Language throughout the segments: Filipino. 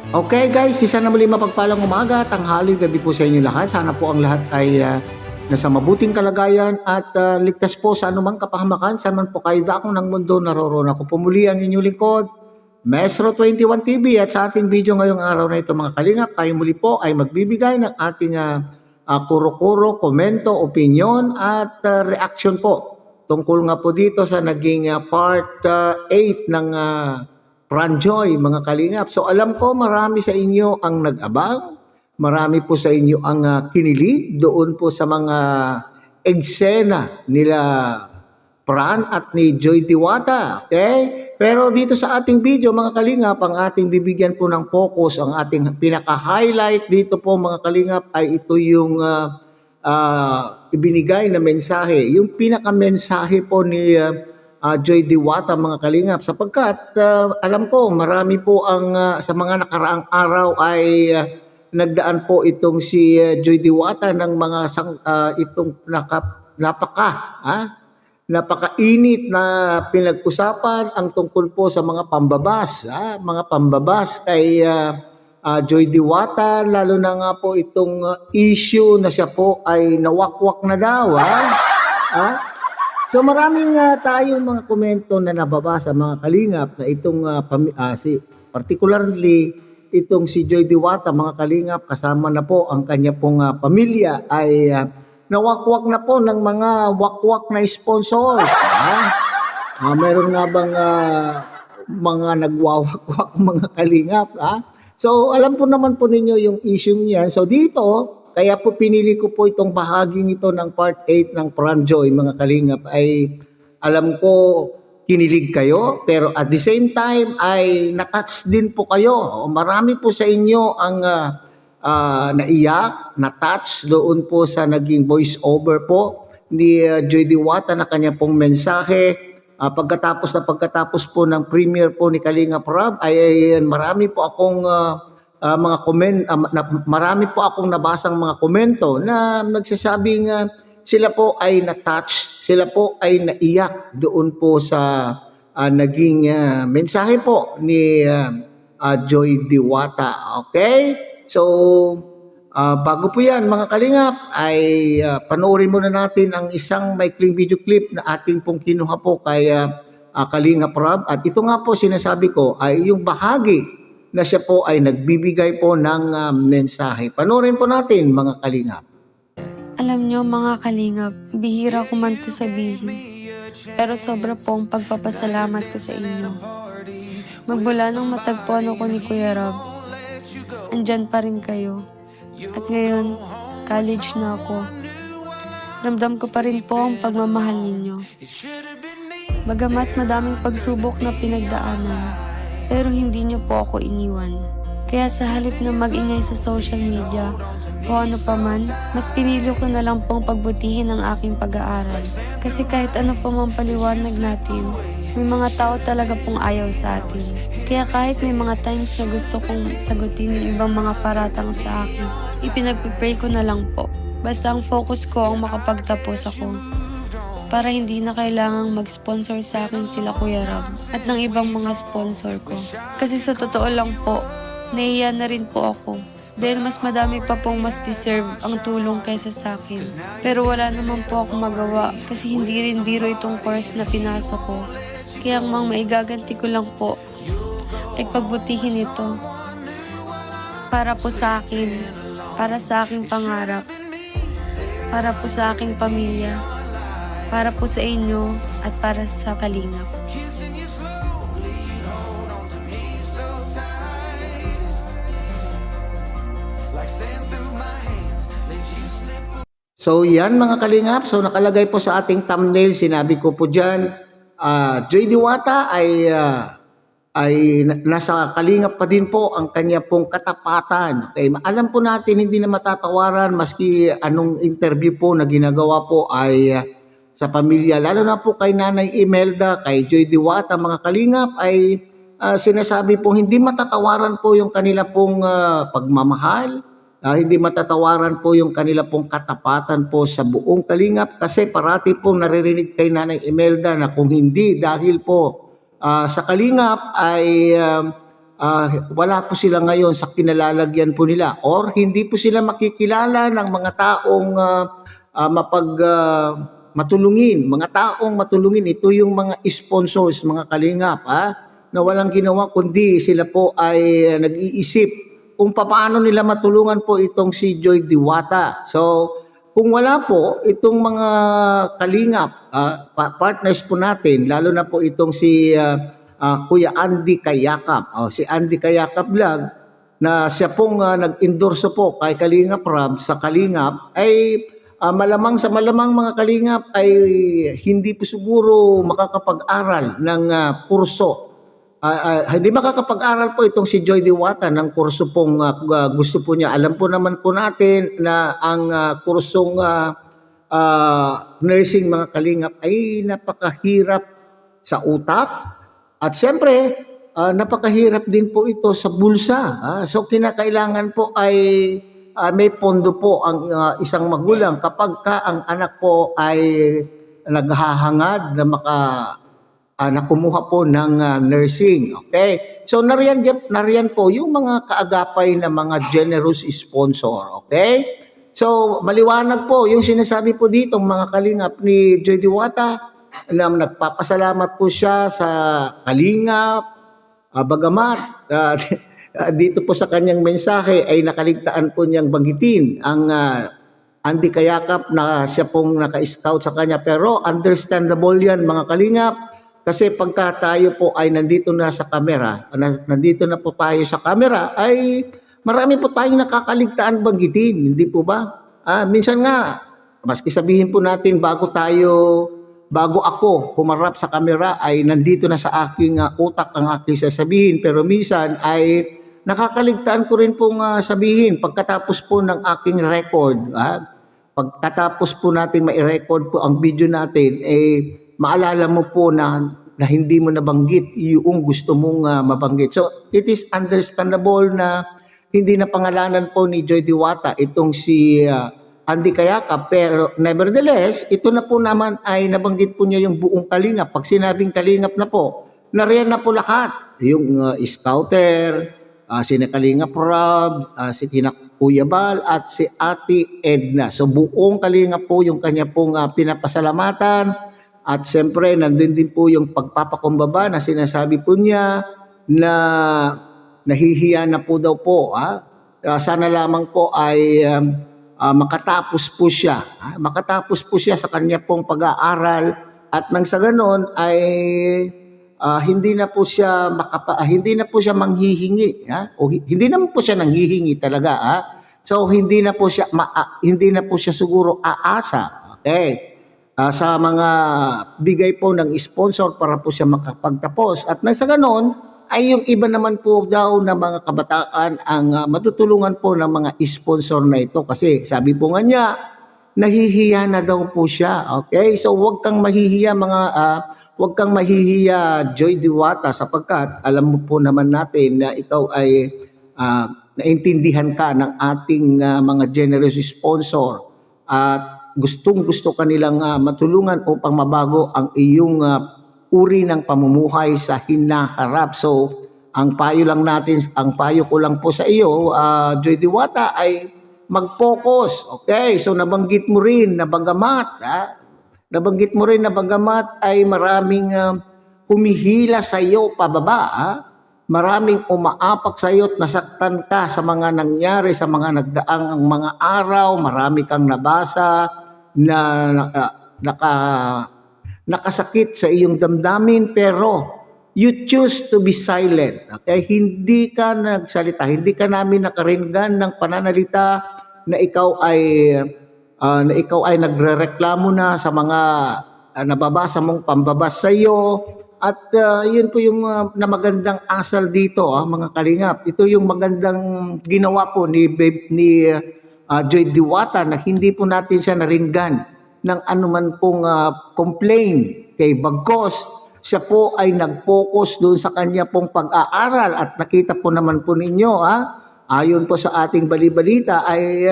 Okay guys, isa na muli mapagpalang umaga, tanghali, gabi po sa inyo lahat. Sana po ang lahat ay nasa mabuting kalagayan at ligtas po sa anumang kapahamakan. Saan man po kayo dakong ng mundo, naroroon ako po muli ang inyong lingkod, Maestro 21 TV. At sa ating video ngayong araw na ito mga kalingap, tayo muli po ay magbibigay ng ating kuro-kuro, komento, opinion at reaction po. Tungkol nga po dito sa naging part 8 ng Franjoy, mga kalingap. So alam ko marami sa inyo ang nag-abang, marami po sa inyo ang kinilig doon po sa mga eksena nila Fran at ni Joy Diwata. Okay? Pero dito sa ating video, mga kalingap, ang ating bibigyan po ng focus, ang ating pinaka-highlight dito po, mga kalingap, ay ito yung ibinigay na mensahe. Yung pinaka-mensahe po ni Joy Diwata, mga kalingap, sapagkat alam ko marami po ang sa mga nakaraang araw ay nagdaan po itong si Joy Diwata ng mga itong napakainit na pinag-usapan ang tungkol po sa mga pambabas kay Joy Diwata, lalo na nga po itong issue na siya po ay nawakwak na daw. So maraming tayong mga komento na nababasa, mga kalingap, na itong particularly itong si Joy Diwata, mga kalingap, kasama na po ang kanya pong pamilya ay nawakwak na po ng mga wakwak na sponsors. Meron nga bang mga nagwawakwak, mga kalingap? So alam po naman po ninyo yung issue niyan. So dito, kaya po pinili ko po itong bahaging ito ng part 8 ng Franjoy, mga kalingap, ay alam ko kinilig kayo, pero at the same time ay natouch din po kayo. Marami po sa inyo ang naiyak, natouch doon po sa naging voice over po ni Joy Diwata na kanya pong mensahe. Pagkatapos po ng premiere po ni Kalingap Rob ay marami po akong marami po akong nabasang mga komento na nagsasabing sila po ay na-touch, sila po ay naiyak doon po sa naging mensahe po ni Joy Diwata. Okay? So, bago po yan, mga kalingap, ay panoorin muna natin ang isang maikling video clip na ating pong kinuha po kay Kalingap Rob. At ito nga po sinasabi ko ay yung bahagi na siya po ay nagbibigay po ng mensahe. Panoorin po natin, mga kalingap. Alam nyo, mga kalingap, bihira ko man to sabihin. Pero sobra po ang pagpapasalamat ko sa inyo. Magmula nang matagpuan ako ni Kuya Rob, andyan pa rin kayo. At ngayon, college na ako. Ramdam ko pa rin po ang pagmamahal ninyo. Bagamat madaming pagsubok na pinagdaanan, pero hindi niyo po ako iniwan. Kaya sa halip na mag-ingay sa social media, o ano pa man, mas pinili ko na lang pong pagbutihin ang aking pag-aaral. Kasi kahit ano pa mang paliwanag natin, may mga tao talaga pong ayaw sa atin. Kaya kahit may mga times na gusto kong sagutin yung ibang mga paratang sa akin, ipinagpipray ko na lang po. Basta ang focus ko ang makapagtapos ako. Para hindi na kailangang mag-sponsor sa akin sila Kuya Rob at ng ibang mga sponsor ko. Kasi sa totoo lang po, nahiya na rin po ako. Dahil mas madami pa pong mas deserve ang tulong kaysa sa akin. Pero wala naman po akong magawa kasi hindi rin biro itong course na pinasok ko. Kaya ang maigaganti ko lang po ay pagbutihin ito. Para po sa akin, para sa aking pangarap, para po sa aking pamilya, para po sa inyo at para sa kalingap. So yan, mga kalingap, so nakalagay po sa ating thumbnail, sinabi ko po dyan, Joy Diwata ay nasa kalingap pa din po ang kanya pong katapatan. Okay? Alam po natin hindi na matatawaran maski anong interview po na ginagawa po ay sa pamilya, lalo na po kay Nanay Imelda, kay Joy Diwata, mga kalingap, ay sinasabi po hindi matatawaran po yung kanila pong pagmamahal, hindi matatawaran po yung kanila pong katapatan po sa buong kalingap, kasi parati pong naririnig kay Nanay Imelda na kung hindi dahil po sa kalingap ay wala po sila ngayon sa kinalalagyan po nila or hindi po sila makikilala ng mga taong matulungin, mga taong matulungin. Ito yung mga sponsors, mga kalingap, na walang ginawa kundi sila po ay nag-iisip kung paano nila matulungan po itong si Joy Diwata. So, kung wala po itong mga kalingap, partners po natin, lalo na po itong si Kuya Andy Kayakap, si Andy Kayakap Vlog, na siya pong nag-endorso po kay Kalingap Rob sa Kalingap, ay malamang sa malamang mga Kalingap ay hindi po siguro makakapag-aral ng kurso. Hindi makakapag-aral po itong si Joy Diwata ng kurso pong gusto po niya. Alam po naman po natin na ang kursong nursing, mga Kalingap, ay napakahirap sa utak at siyempre napakahirap din po ito sa bulsa. So kinakailangan po ay may pondo po ang isang magulang kapag ka ang anak po ay naghahangad na na kumuha po ng nursing. Okay? So nariyan po yung mga kaagapay na mga generous sponsor. Okay? So maliwanag po yung sinasabi po dito mga Kalingap ni Joy Diwata na nagpapasalamat po siya sa Kalingap, bagamat dito po sa kanyang mensahe ay nakaligtaan po niyang banggitin ang Andy Kayakap na siya pong naka-scout sa kanya. Pero understandable yan mga Kalingap. Kasi pagka tayo po ay nandito na sa camera, nandito na po tayo sa camera, ay marami po tayong nakakaligtaan banggitin, hindi po ba? Minsan nga, maski sabihin po natin bago ako humarap sa camera ay nandito na sa aking utak ang aking sasabihin. Pero minsan ay nakakaligtaan ko rin pong sabihin pagkatapos po ng aking record. Pagkatapos po natin mai-record po ang video natin, maalala mo po na hindi mo nabanggit yung gusto mong mabanggit. So, it is understandable na hindi na pangalanan po ni Joy Diwata itong si Andy Kayakap. Pero nevertheless, ito na po naman ay nabanggit po niya yung buong Kalingap. Pag sinabing Kalingap na po, nariyan na po lahat. Yung scouter, si Kalingap Rob, si Kuya Bal, at si Ate Edna. So, buong Kalingap po yung kanya pong pinapasalamatan. At siyempre, nandun din po yung pagpapakumbaba na sinasabi po niya na nahihiya na po daw po. Sana lamang po ay makatapos po siya. Makatapos po siya sa kanya pong pag-aaral at nang sa ganon ay hindi na po siya manghihingi. O hindi naman po siya nanghihingi talaga. So hindi na po siya siguro aasa. Okay. Sa mga bigay po ng sponsor para po siya makapagtapos. At nang sa ganon, ay yung iba naman po daw na mga kabataan ang matutulungan po ng mga sponsor na ito. Kasi sabi po nga niya, nahihiya na daw po siya. Okay? So huwag kang mahihiya Joy Diwata, sapagkat alam mo po naman natin na ikaw ay naintindihan ka ng ating mga generous sponsor at gustong-gusto kanilang matulungan upang mabago ang iyong uri ng pamumuhay sa hinaharap. So, ang payo ko lang po sa iyo, Joy Diwata, ay mag-focus. Okay? So, nabanggit mo rin na bagamat ay maraming humihila sa iyo pababa, maraming umaapak sa iyo at nasaktan ka sa mga nangyari sa mga nagdaang mga araw, marami kang nabasa na nakasakit sa iyong damdamin, pero you choose to be silent. Okay? Hindi ka nagsalita, hindi ka namin nakaringgan ng pananalita na ikaw ay nagrereklamo na sa mga nababasa mong pambabas sa iyo. At yun po yung na magandang asal dito, mga Kalingap. Ito yung magandang ginawa po ni Joy Diwata, na hindi po natin siya naringgan ng anuman pong complaint kay bagkos. Siya po ay nag-focus doon sa kanya pong pag-aaral at nakita po naman po ninyo, ayon po sa ating balibalita ay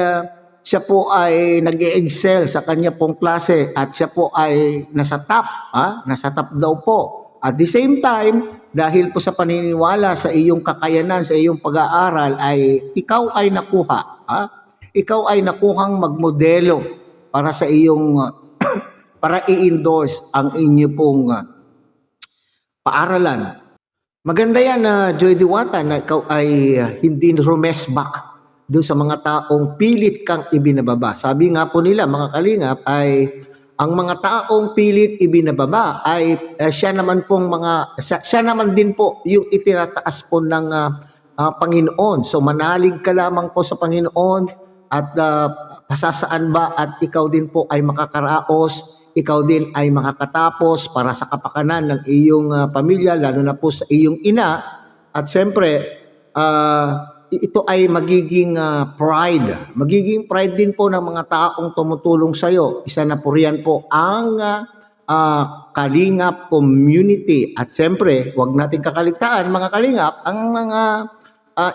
siya po ay nag-excel sa kanya pong klase at siya po ay nasa top daw po. At the same time, dahil po sa paniniwala sa iyong kakayanan, sa iyong pag-aaral ay ikaw ay nakuha. Ikaw ay nakuhang magmodelo para sa iyong para i-endorse ang inyo pong paaralan. Maganda yan na Joy Diwata na ikaw ay hindi rumesbak doon sa mga taong pilit kang ibinababa. Sabi nga po nila mga kalingap ay ang mga taong pilit ibinababa ay siya naman din po yung itinataas po ng Panginoon. So manalig ka lamang po sa Panginoon at pasasaan ba at ikaw din po ay makakaraos, ikaw din ay makakatapos para sa kapakanan ng iyong pamilya, lalo na po sa iyong ina. At siyempre, ito ay magiging pride. Magiging pride din po ng mga taong tumutulong sa iyo. Isa na po riyan po ang Kalingap community. At siyempre, huwag natin kakaligtaan mga Kalingap, ang mga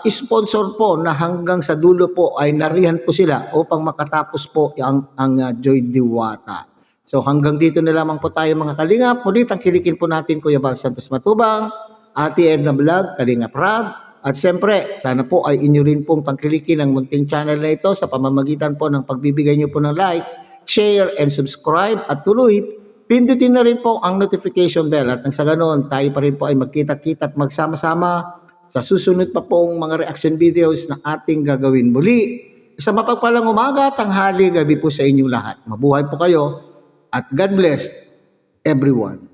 sponsor po na hanggang sa dulo po ay nariyan po sila upang makatapos po ang Joy Diwata. So hanggang dito na lamang po tayo mga Kalingap. Muli tangkilikin po natin Kuya Bal Santos Matubang, Ate Edna Vlog, Kalingap Rab. At siyempre, sana po ay inyo rin pong tangkilikin ang munting channel na ito sa pamamagitan po ng pagbibigay nyo po ng like, share, and subscribe. At tuloy, pindutin na rin po ang notification bell. At nang sa ganoon, tayo pa rin po ay magkita-kita at magsama-sama sa susunod pa pong mga reaction videos na ating gagawin muli. Isang mapagpalang umaga, tanghali, gabi po sa inyong lahat. Mabuhay po kayo at God bless everyone.